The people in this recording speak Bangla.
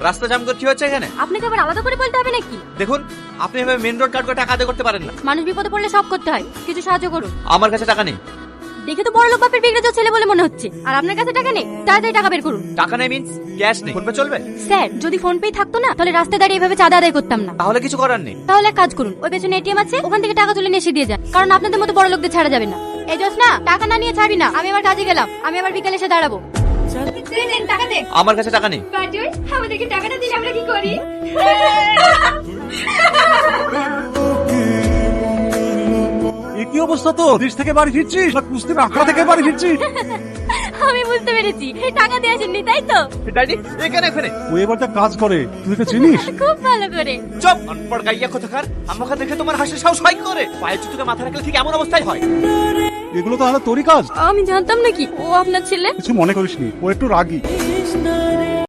রাস্তা জাম করে কি হচ্ছে এখানে? আপনাকে আবার আলাদা করে বলতে হবে নাকি? দেখুন, আপনি এভাবে মেন রোড কাট করে টাকা আদায় করতে পারেন না। মানুষ বিপদে পড়লে সব করতে হয়, কিছু সাহায্য করুন। আমার কাছে টাকা নেই। দেখে তো বড় লোক বাপের বিগড়েছ ছেলে বলে মনে হচ্ছে, আর আপনার কাছে টাকা নেই। তাড়াতাড়ি টাকা বের করুন। টাকা নেই মিন্স ক্যাশ নেই, ফোন পে চলবে? স্যার, যদি ফোন পে থাকতো না তাহলে রাস্তায় দাঁড়িয়ে এভাবে চাঁদা আদায় করতাম না। তাহলে কিছু করার নেই। তাহলে এক কাজ করুন, ওই পেছনে এটিএম আছে, ওখান থেকে টাকা তুলে নিয়ে এসে দিয়ে যান, কারণ আপনাদের মতো বড় লোকদের ছাড়া যাবে না। এই জোসনা, টাকা না নিয়ে ছাড়বি না। আমি আবার কাজে গেলাম, আমি আবার বিকেলে এসে দাঁড়াবো। টাকা দে। আমার কাছে টাকা নেই। বাজুই, আমাদেরকে টাকাটা দিলে আমরা কি করি? কি অবস্থা তো? দেশ থেকে বাড়ি ফিরছিস না কুস্তি আখড়া থেকে বাড়ি ফিরছিস? আমি বুঝতে পেরেছি, এই টাকা দিয়ে আসেননি তাই তো? ড্যাডি এখানে এখানে। ও এবার তো কাজ করে, তুই একে চিনিস? খুব ভালো করে। চুপ, অনপড় গাইয়া কোথাকার। আমাকে দেখে তোমার হাসির সাহস হয় কি করে? পায়ের জুতোকে মাথা রাখলে ঠিক এমন অবস্থায় হয়। এগুলো তাহলে তোরই কাজ? আমি জানতাম নাকি ও আপনার ছেলে। কিছু মনে করিসনি, ও একটু রাগী।